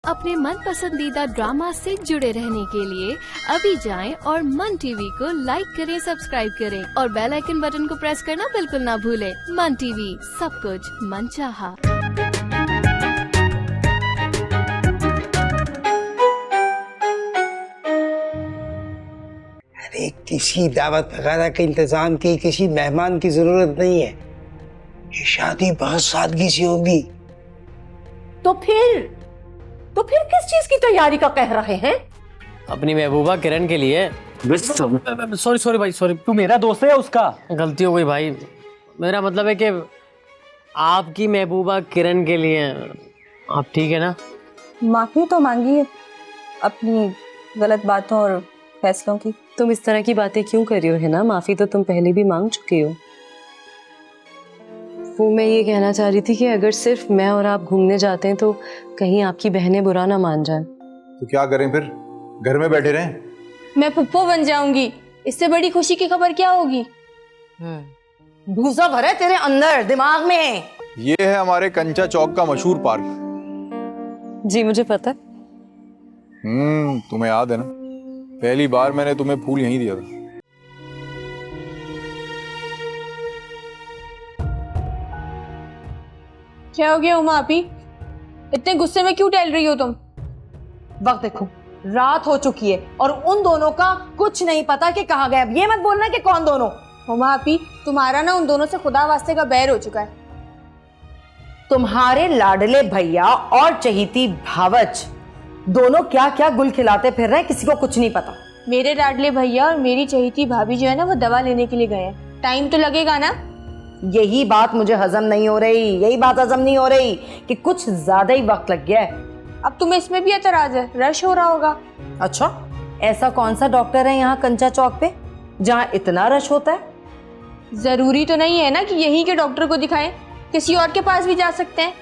अपने मन पसंदीदा ड्रामा से जुड़े रहने के लिए अभी जाएं और मन टीवी को लाइक करें, सब्सक्राइब करें और बेल आइकन बटन को प्रेस करना बिल्कुल ना भूलें। मन टीवी, सब कुछ मनचाहा। अरे किसी दावत वगैरह के इंतजाम की, किसी मेहमान की जरूरत नहीं है। ये शादी बहुत सादगी से होगी। तो फिर किस चीज की तैयारी का कह रहे हैं? अपनी महबूबा किरण के लिए। सॉरी भाई, सॉरी। तू मेरा दोस्त है या उसका? गलती हो गई भाई, मेरा मतलब है कि आपकी महबूबा किरण के लिए। आप ठीक है ना? माफी तो मांगी है अपनी गलत बातों और फैसलों की। तुम इस तरह की बातें क्यों कर रही हो, है ना? माफी तो तुम पहले भी मांग चुकी हो। वो मैं ये कहना चाह रही थी कि अगर सिर्फ मैं और आप घूमने जाते हैं तो कहीं आपकी बहनें बुरा ना मान जाएं। तो क्या करें फिर? घर में बैठे रहें? मैं पुप्पो बन जाऊंगी, इससे बड़ी खुशी की खबर क्या होगी? भूसा भरे तेरे अंदर दिमाग में। ये है हमारे कंचा चौक का मशहूर पार्क। जी मुझे पता है। तुम्हें याद है ना, पहली बार मैंने तुम्हें फूल यहीं दिया था। क्या हो गया उमा आपी, इतने गुस्से में क्यों टहल रही हो तुम? वक्त देखो, रात हो चुकी है और उन दोनों का कुछ नहीं पता कि कहाँ गए। अब ये मत बोलना कि कौन दोनों। उमा आपी, तुम्हारा ना उन दोनों से खुदा वास्ते का बैर हो चुका है। तुम्हारे लाडले भैया और चहीती भावच दोनों क्या क्या गुल खिलाते फिर रहे हैं, किसी को कुछ नहीं पता। मेरे लाडले भैया और मेरी चहीती भाभी जो है ना, वो दवा लेने के लिए गए हैं। टाइम तो लगेगा ना? यही बात मुझे हजम नहीं हो रही, यही बात हजम नहीं हो रही कि कुछ ज्यादा ही वक्त लग गया है। अब तुम्हें इसमें भी एतराज है? रश हो रहा होगा। अच्छा, ऐसा कौन सा डॉक्टर है यहाँ कंचा चौक पे जहाँ इतना रश होता है? जरूरी तो नहीं है ना कि यहीं के डॉक्टर को दिखाएं, किसी और के पास भी जा सकते हैं।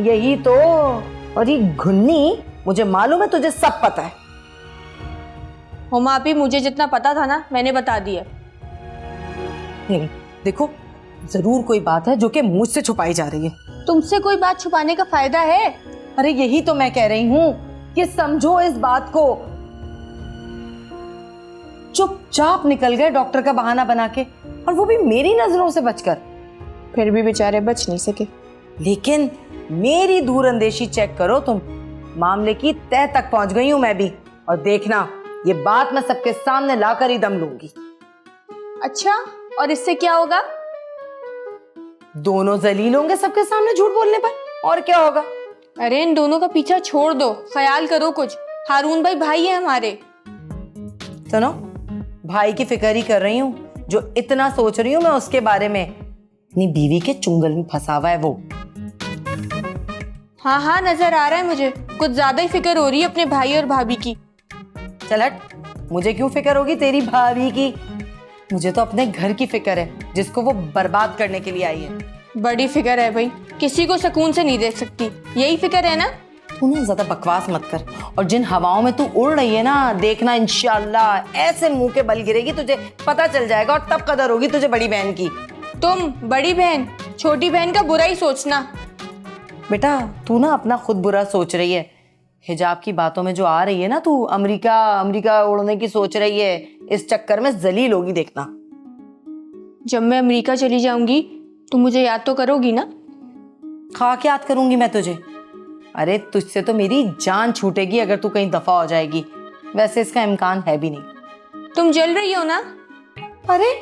यही तो। और ये घुन्नी, मुझे मालूम है तुझे सब पता है। उमा आपी, मुझे जितना पता था ना मैंने बता दिया। नहीं देखो, जरूर कोई बात है जो कि मुझसे छुपाई जा रही है। तुमसे कोई बात छुपाने का फायदा है? अरे यही तो मैं कह रही हूँ कि समझो इस बात को। चुपचाप निकल गए डॉक्टर का बहाना बना के, और वो भी मेरी नजरों से बचकर। फिर भी बेचारे बच नहीं सके। लेकिन मेरी दूरअंदेशी चेक करो तुम। मामले की तह तक पहुंच गई हूं मैं भी, और देखना ये बात मैं सबके सामने लाकर ही दम लूंगी। अच्छा, और इससे क्या होगा? दोनों जलील होंगे सबके सामने झूठ बोलने पर, और क्या होगा? अरे इन दोनों का पीछा छोड़ दो, ख्याल करो कुछ। हारून भाई भाई है हमारे। सुनो, भाई की फिक्र ही कर रही हूँ। जो इतना सोच रही हूँ मैं उसके बारे में, अपनी बीवी के चुंगल में फंसा हुआ है वो। हाँ नजर आ रहा है मुझे, कुछ ज्यादा ही फिक्र हो रही है अपने भाई और भाभी की। चल हट, मुझे क्यों फिक्र होगी तेरी भाभी की? मुझे तो अपने घर की फिक्र है जिसको वो बर्बाद करने के लिए आई है। बड़ी फिक्र है भाई, किसी को सुकून से नहीं देख सकती, यही फिक्र है ना? तू ना ज्यादा बकवास मत कर, और जिन हवाओं में तू उड़ रही है ना, देखना इंशाल्लाह ऐसे मुंह के बल गिरेगी, तुझे पता चल जाएगा, और तब कदर होगी तुझे बड़ी बहन की। तुम बड़ी बहन, छोटी बहन का बुरा ही सोचना। बेटा तू ना अपना खुद बुरा सोच रही है। हिजाब की बातों में जो आ रही है ना, तू अमेरिका उड़ने की सोच रही है, इस चक्कर में जलील होगी देखना। जब मैं अमेरिका चली जाऊंगी तो मुझे याद तो करोगी ना? खा के याद करूंगी मैं तुझे? अरे तुझसे तो मेरी जान छूटेगी अगर तू कहीं दफा हो जाएगी। वैसे इसका इम्कान है भी नहीं। तुम जल रही हो ना? अरे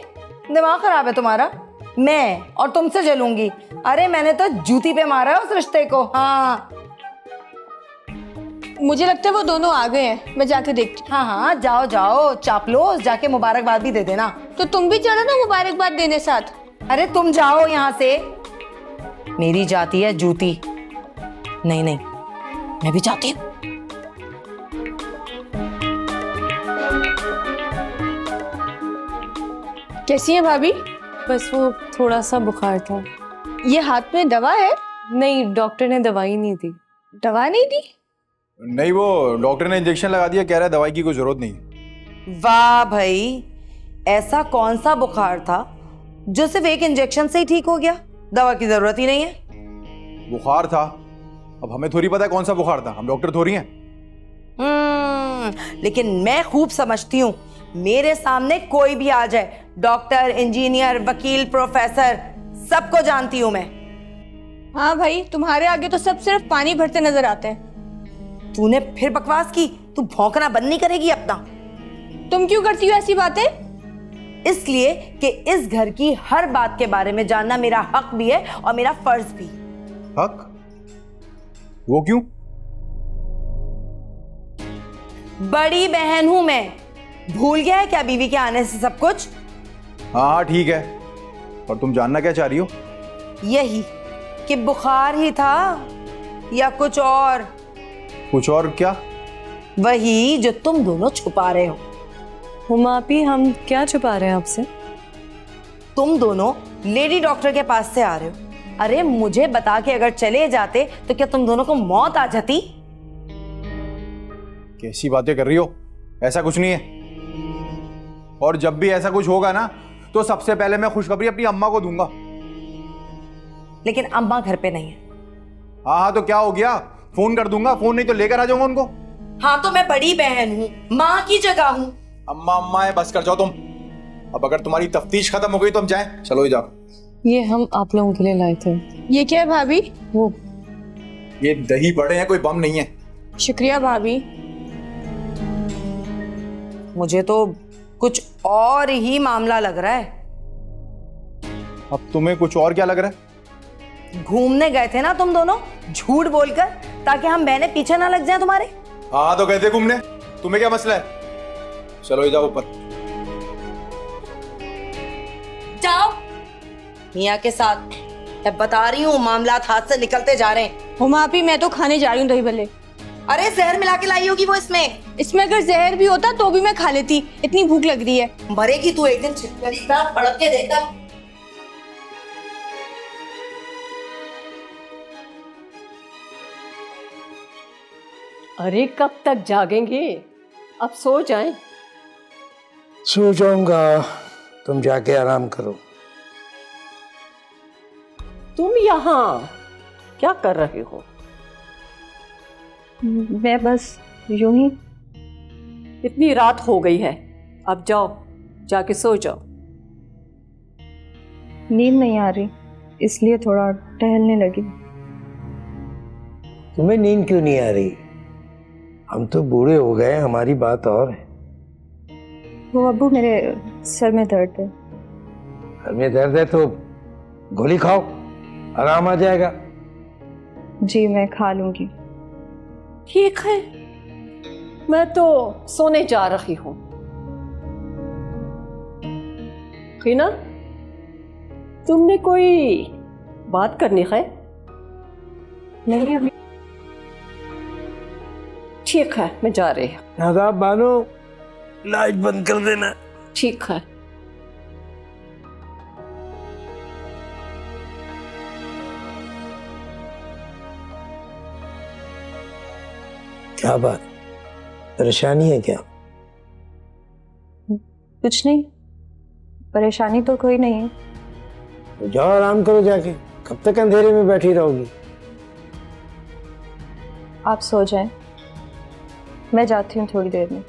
दिमाग खराब है तुम्हारा? मैं और तुमसे जलूंगी? अरे मैंने तो जूती पे मारा है उस रिश्ते को। हाँ मुझे लगता है वो दोनों आ गए हैं, मैं जाके देखती। हाँ जाओ जाओ, चापलोस, जाके मुबारकबाद भी दे देना। तो तुम भी चलो ना मुबारकबाद देने साथ। अरे तुम जाओ यहाँ से, मेरी जाती है जूती। नहीं मैं भी जाती हूँ। कैसी है भाभी? बस वो थोड़ा सा बुखार था। ये हाथ में दवा है? नहीं, डॉक्टर ने दवाई नहीं दी। दवा नहीं दी? नहीं, वो डॉक्टर ने इंजेक्शन लगा दिया, कह रहा है दवाई की कोई जरूरत नहीं। वाह भाई, ऐसा कौन सा बुखार था जो सिर्फ एक इंजेक्शन से ही ठीक हो गया? दवा की जरूरत ही नहीं है। बुखार था अब हमें थोड़ी पता है कौन सा बुखार था, हम डॉक्टर थोड़ी हैं। लेकिन मैं खूब समझती हूँ, मेरे सामने कोई भी आ जाए, डॉक्टर, इंजीनियर, वकील, प्रोफेसर, सबको जानती हूँ मैं। हाँ भाई, तुम्हारे आगे तो सब सिर्फ पानी भरते नजर आते हैं। तूने फिर बकवास की, तू भौंकना बंद नहीं करेगी अपना? तुम क्यों करती हो ऐसी बातें? इसलिए कि इस घर की हर बात के बारे में जानना मेरा हक भी है और मेरा फर्ज भी। हक? वो क्यों? बड़ी बहन हूं मैं, भूल गया है क्या बीवी के आने से सब कुछ? हाँ ठीक है, पर तुम जानना क्या चाह रही हो? यही कि बुखार ही था या कुछ और? कुछ और क्या? वही जो तुम दोनों छुपा रहे हो। हुमा आपी, हम क्या छुपा रहे हैं आपसे? तुम दोनों लेडी डॉक्टर के पास से आ रहे हो। अरे मुझे बता के अगर चले जाते तो क्या तुम दोनों को मौत आ जाती? कैसी बातें कर रही हो? ऐसा कुछ नहीं है, और जब भी ऐसा कुछ होगा ना तो सबसे पहले मैं खुशखबरी अपनी अम्मा को दूंगा। लेकिन अम्मा घर पे नहीं है। हाँ हाँ, तो क्या हो गया, फोन कर दूंगा, फोन नहीं तो लेकर आ जाऊंगा उनको। हाँ तो मैं बड़ी बहन हूँ, माँ की जगह हूँ। अम्मा अम्मा है, बस कर जाओ तुम। अब अगर तुम्हारी तफ्तीश खत्म हो गई तो हम जाएं। चलो ही जाओ। ये हम आप लोगों के लिए लाए थे। ये क्या है भाभी? वो ये दही बड़े हैं, कोई बम नहीं है। शुक्रिया भाभी। मुझे तो कुछ और ही मामला लग रहा है। अब तुम्हें कुछ और क्या लग रहा है? घूमने गए थे ना तुम दोनों झूठ बोलकर, ताकि हम बहनें पीछे ना लग जाएं तुम्हारे। हाँ तो गए थे घूमने, तुम्हें क्या मसला है? चलो ही जाओ ऊपर। जाओ मियाँ के साथ, मैं बता रही हूँ मामलात हाथ से निकलते जा रहे हैं। हुमा आपी, मैं तो खाने जा रही हूँ दही भल्ले। अरे जहर मिला के लाई होगी वो इसमें। इसमें अगर जहर भी होता तो भी मैं खा लेती, इतनी भूख लग रही है। मरेगी तू एक दिन, छिपकली का फड़क के देखा। अरे कब तक जागेंगे, अब सो जाएं। सो जाऊंगा, तुम जाके आराम करो। तुम यहाँ क्या कर रहे हो? मैं बस यूं ही। इतनी रात हो गई है, अब जाओ, जाके सो जाओ। नींद नहीं आ रही, इसलिए थोड़ा टहलने लगी। तुम्हें नींद क्यों नहीं आ रही? हम तो बूढ़े हो गए, हमारी बात और है। वो अब्बू, मेरे सर में दर्द है। सर में दर्द है तो गोली खाओ, आराम आ जाएगा। जी मैं खा लूंगी। ठीक है, मैं तो सोने जा रही हूँ। हीना, तुमने कोई बात करनी है? नहीं अभी। ठीक है, मैं जा रही हूँ। नादाब बानो, लाइट बंद कर देना। ठीक है। क्या बात, परेशानी है क्या? कुछ नहीं, परेशानी तो कोई नहीं है। तो जाओ आराम करो जाके, कब तक अंधेरे में बैठी रहोगी? आप सो जाएं, मैं जाती हूँ थोड़ी देर में।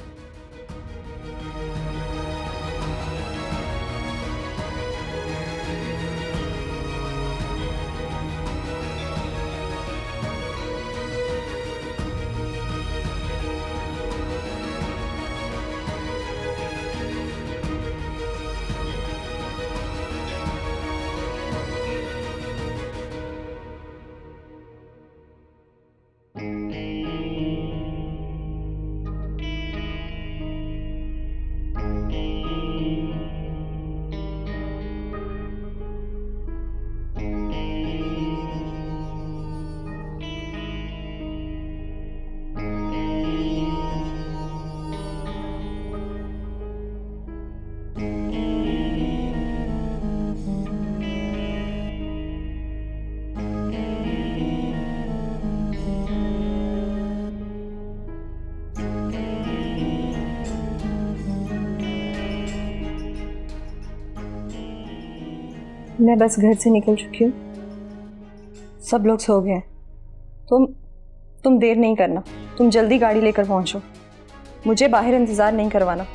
मैं बस घर से निकल चुकी हूँ, सब लोग सो गए, तो तुम देर नहीं करना, तुम जल्दी गाड़ी लेकर पहुंचो, मुझे बाहर इंतजार नहीं करवाना।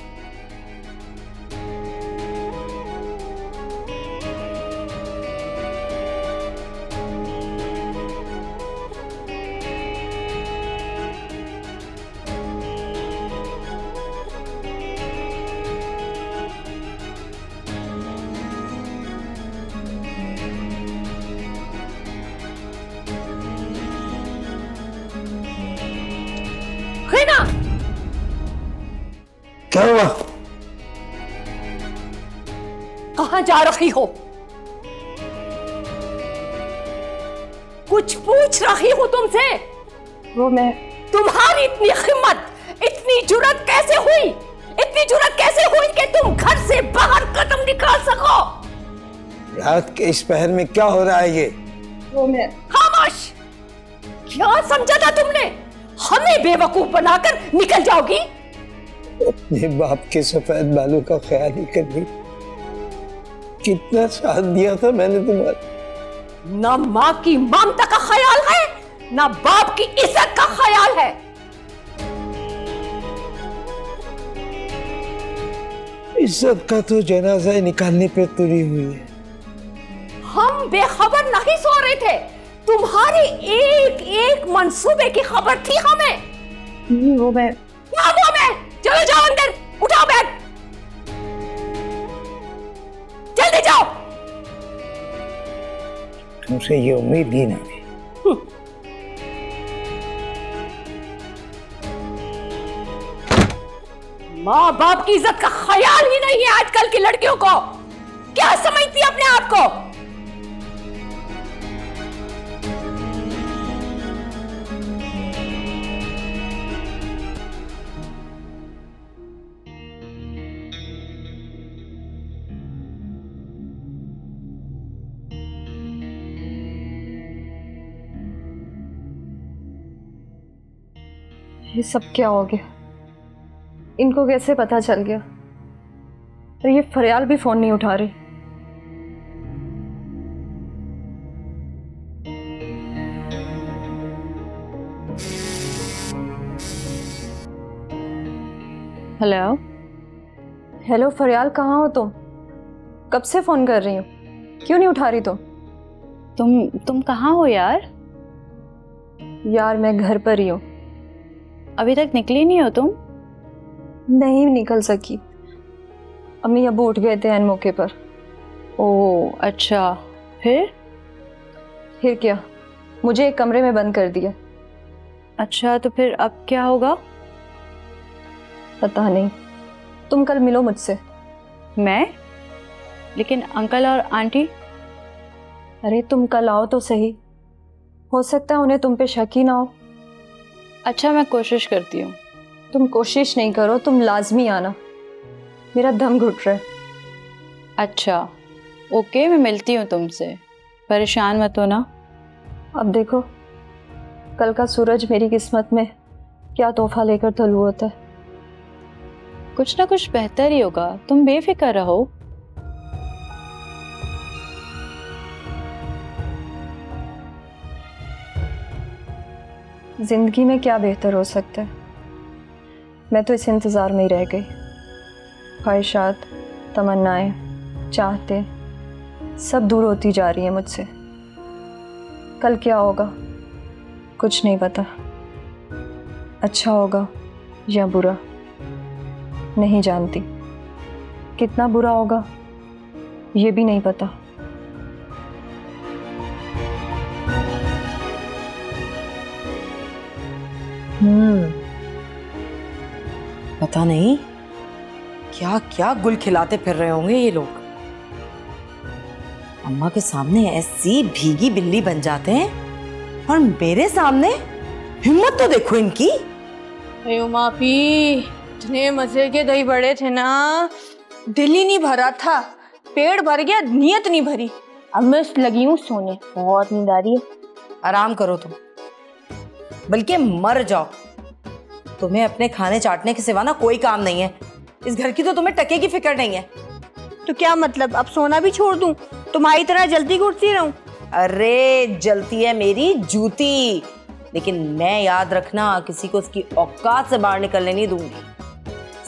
क्या हुआ? कहाँ जा रही हो? कुछ पूछ रही हूँ तुमसे। वो मैं तुम्हारी इतनी हिम्मत, इतनी जुर्रत कैसे हुई? इतनी जुर्रत कैसे हुई कि तुम घर से बाहर कदम निकाल सको? रात के इस पहर में क्या हो रहा है ये? वो मैं खामोश! क्या समझा था तुमने? हमें बेवकूफ बनाकर निकल जाओगी? अपने बाप के सफेद बालों का ख्याल ही कर ली। कितना साथ दिया था मैंने तुम्हारा। ना माँ की ममता का ख्याल है, ना बाप की इज्जत का ख्याल है। इज्जत का तो जनाजा निकालने पे तुली हुई है। हम बेखबर नहीं सो रहे थे, तुम्हारे एक एक मंसूबे की खबर थी हमें। वो मैं क्या वो मैं? चलो जाओ अंदर, उठाओ बैग, जल्दी जाओ। तुमसे ये उम्मीद ही ना थी। माँ बाप की इज्जत का ख्याल ही नहीं है आजकल की लड़कियों को। क्या समझती है अपने आप को? ये सब क्या हो गया? इनको कैसे पता चल गया? और ये फरियाल भी फोन नहीं उठा रही। हेलो हेलो फरियाल, कहाँ हो तुम? कब से फोन कर रही हो, क्यों नहीं उठा रही तुम कहाँ हो यार? यार मैं घर पर ही हूँ। अभी तक निकली नहीं हो तुम? नहीं निकल सकी, अम्मी अब्बू उठ गए थे ऐन मौके पर। ओह अच्छा, फिर क्या, मुझे एक कमरे में बंद कर दिया। अच्छा तो फिर अब क्या होगा? पता नहीं, तुम कल मिलो मुझसे। मैं? लेकिन अंकल और आंटी? अरे तुम कल आओ तो सही, हो सकता है उन्हें तुम पे शक ही ना हो। अच्छा मैं कोशिश करती हूँ। तुम कोशिश नहीं करो, तुम लाजमी आना, मेरा दम घुट रहा है। अच्छा ओके, मैं मिलती हूँ तुमसे, परेशान मत हो ना। अब देखो कल का सूरज मेरी किस्मत में क्या तोहफा लेकर तलू होता है। कुछ ना कुछ बेहतर ही होगा, तुम बेफिक्र रहो। जिंदगी में क्या बेहतर हो सकता है? मैं तो इस इंतज़ार में ही रह गई। ख्वाहिशात, तमन्नाएं, चाहते सब दूर होती जा रही हैं मुझसे। कल क्या होगा कुछ नहीं पता, अच्छा होगा या बुरा नहीं जानती, कितना बुरा होगा ये भी नहीं पता। पता नहीं क्या क्या गुल खिलाते फिर रहे होंगे ये लोग। अम्मा के सामने ऐसी भीगी बिल्ली बन जाते हैं और मेरे सामने हिम्मत तो देखो इनकी। अयो मापी, इतने मजे के दही बड़े थे ना, दिल ही नहीं भरा था, पेट भर गया, नीयत नहीं भरी। अब मैं लगी हूँ सोने, बहुत नींद आ रही है। आराम करो तुम, बल्कि मर जाओ। तुम्हें अपने खाने चाटने के सिवा ना कोई काम नहीं है। इस घर की तो तुम्हें टके की फिक्र नहीं है। तो क्या मतलब, अब सोना भी छोड़ दूं, तुम्हारी तरह जल्दी घुटती रहूं? अरे जलती है मेरी जूती, लेकिन मैं याद रखना किसी को उसकी औकात से बाहर निकलने नहीं दूंगी।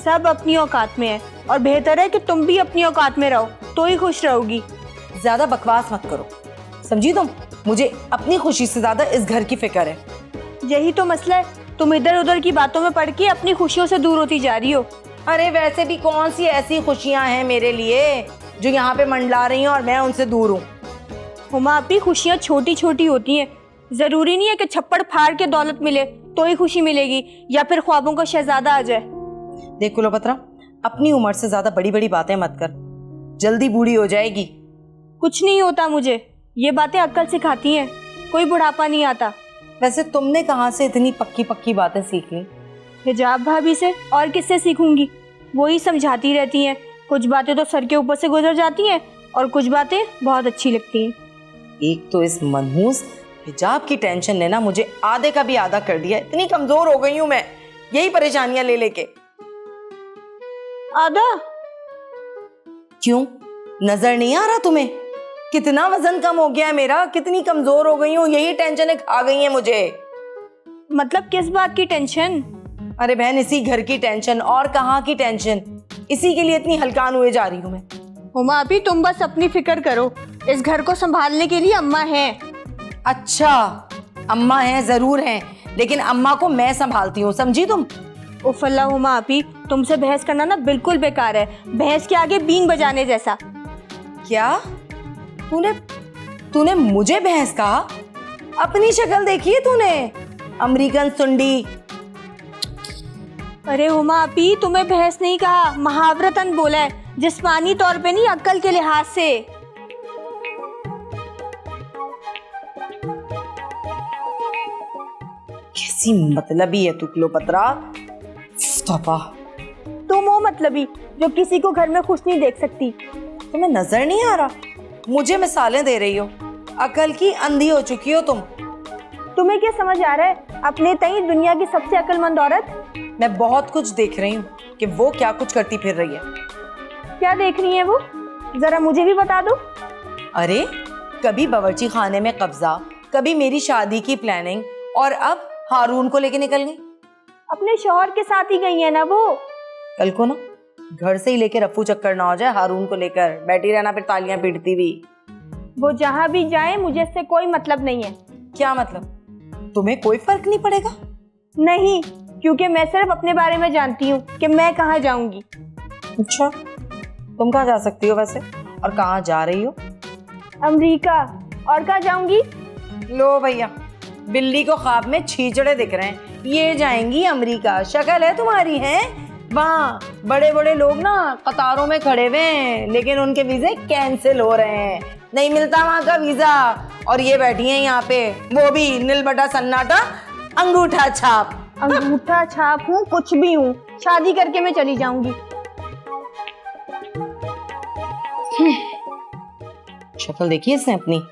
सब अपनी औकात में है और बेहतर है कि तुम भी अपनी औकात में रहो, तो ही खुश रहोगी। ज्यादा बकवास मत करो, समझी तुम? मुझे अपनी खुशी से ज्यादा इस घर की फिक्र है। यही तो मसला है, तुम इधर उधर की बातों में पड़ के अपनी खुशियों से दूर होती जा रही हो। अरे वैसे भी कौन सी ऐसी खुशियां हैं मेरे लिए जो यहाँ पे मंडला रही हैं और मैं उनसे दूर हूँ? हुमा अपनी खुशियाँ छोटी छोटी होती हैं, जरूरी नहीं है कि छप्पड़ फाड़ के दौलत मिले तो ही खुशी मिलेगी या फिर ख्वाबों का शहजादा आ जाए। देख कुलोपत्रा, अपनी उम्र से ज्यादा बड़ी बड़ी बातें मत कर, जल्दी बूढ़ी हो जाएगी। कुछ नहीं होता मुझे, ये बातें अक्ल सिखाती हैं, कोई बुढ़ापा नहीं आता। वैसे तुमने कहाँ से इतनी पक्की पक्की बातें सीख ली? हिजाब भाभी से, और किससे सीखूंगी? वो ही समझाती रहती हैं। कुछ बातें तो सर के ऊपर से गुजर जाती हैं और कुछ बातें बहुत अच्छी लगती हैं। एक तो इस मनहूस हिजाब की टेंशन ने ना मुझे आधे का भी आधा कर दिया। इतनी कमजोर हो गई हूँ मैं यही परेशानियां ले लेके। आधा? क्यों, नजर नहीं आ रहा तुम्हें कितना वजन कम हो गया है मेरा, कितनी कमजोर हो गई हूँ? यही टेंशन खा गई है मुझे। मतलब किस बात की टेंशन? अरे बहन, इसी घर की टेंशन, और कहाँ की टेंशन। इसी के लिए इतनी हलकान हुए जा रही हूँ मैं। हुमा अभी तुम बस अपनी फिक्र करो, इस घर को संभालने के लिए अम्मा है। अच्छा, अम्मा है, जरूर है, लेकिन अम्मा को मैं संभालती हूँ, समझी तुम? उफल्ला हुमा अपी, तुमसे बहस करना ना बिल्कुल बेकार है, बहस के आगे बीन बजाने जैसा। क्या तूने मुझे बहस कहा? अपनी शक्ल देखी है तूने, अमेरिकन सुंडी। अरे हुमा अपी, तुम्हें बहस नहीं कहा, मुहावरतन बोला है, जिस्मानी तौर पे नहीं, अक्ल के लिहाज से। कैसी मतलबी है तू क्लोपत्रा। तुम वो मतलबी जो किसी को घर में खुश नहीं देख सकती। तुम्हें नजर नहीं आ रहा? मुझे मिसालें दे रही हो, अकल की अंधी हो चुकी हो तुम। तुम्हें क्या समझ आ रहा है अपने तई दुनिया की सबसे अक्लमंद औरत? मैं बहुत कुछ देख रही हूँ कि वो क्या कुछ करती फिर रही है। क्या देख रही है वो, जरा मुझे भी बता दो। अरे कभी बावर्ची खाने में कब्जा, कभी मेरी शादी की प्लानिंग, और अब हारून को लेके निकल गई। अपने शौहर के साथ ही गई है ना वो। कल को ना घर से ही लेके रफू चक्कर ना हो जाए, हारून को लेकर बैठी रहना फिर तालियां पीटती हुई। वो जहाँ भी जाए मुझे इससे कोई मतलब नहीं है। क्या मतलब? तुम्हें कोई फर्क नहीं पड़ेगा? नहीं, क्योंकि मैं सिर्फ अपने बारे में जानती हूँ कि मैं कहाँ जाऊंगी। अच्छा, तुम कहाँ जा सकती हो वैसे, और कहाँ जा रही हो? अमेरिका, और कहाँ जाऊंगी? लो भैया, बिल्ली को ख्वाब में छींचड़े दिख रहे हैं, ये जाएंगी अमेरिका। शक्ल है तुम्हारी, है वहाँ बड़े बड़े लोग ना कतारों में खड़े हुए हैं, लेकिन उनके वीजे कैंसिल हो रहे हैं, नहीं मिलता वहाँ का वीजा, और ये बैठी हैं यहाँ पे, वो भी नील बटा सन्नाटा, अंगूठा छाप। अंगूठा छाप हूँ, कुछ भी हूँ, शादी करके मैं चली जाऊंगी। शक्ल देखी इसने अपनी,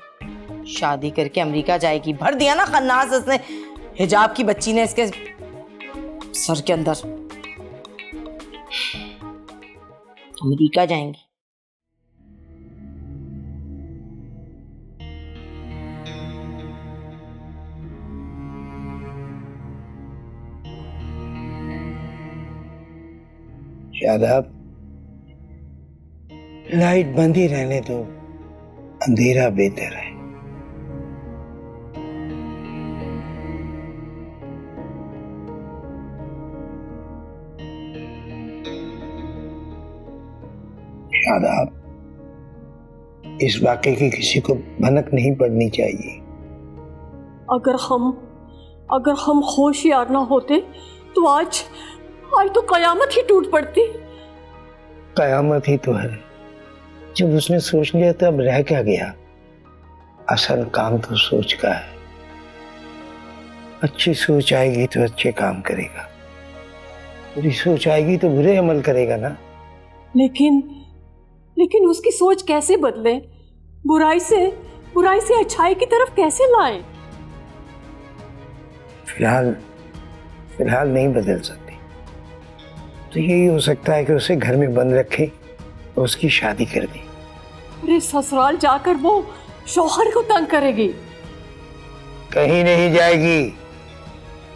शादी करके अमेरिका जाएगी। भर दिया ना खन्नास इसने, हिजाब की बच्ची ने इसके सर के अंदर। अमेरिका जाएंगी। शादाब, लाइट बंद ही रहने दो, अंधेरा बेहतर है। शादाब, इस वाक़े की किसी को भनक नहीं पड़नी चाहिए। अगर हम होशियार ना होते तो आज तो कयामत ही टूट पड़ती। कयामत ही तो है, जब उसने सोच लिया तब रह क्या गया। असल काम तो सोच का है। अच्छी सोच आएगी तो अच्छे काम करेगा, बुरी सोच आएगी तो बुरे अमल करेगा ना। लेकिन उसकी सोच कैसे बदले, बुराई से अच्छाई की तरफ कैसे लाए? फिलहाल नहीं बदल सकती, तो यही हो सकता है कि उसे घर में बंद रखे और उसकी शादी कर दी। अरे ससुराल जाकर वो शौहर को तंग करेगी। कहीं नहीं जाएगी,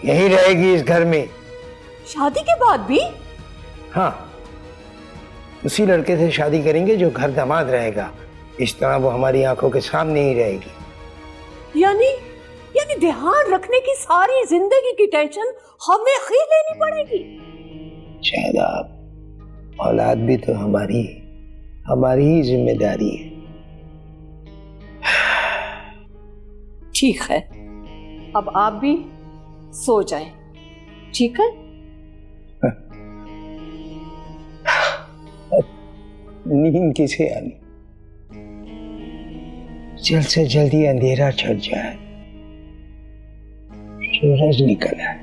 यहीं रहेगी इस घर में। शादी के बाद भी? हाँ, उसी लड़के से शादी करेंगे जो घर दामाद रहेगा। इस तरह वो हमारी आंखों के सामने ही रहेगी। यानी ध्यान रखने की सारी जिंदगी की टेंशन हमें ही लेनी पड़ेगी। शादाब, औलाद भी तो हमारी ही जिम्मेदारी है। ठीक है, अब आप भी सो जाएं, ठीक है? नींद किसे आनी, जल्द से जल्दी अंधेरा छट जाए, सूरज निकल आए।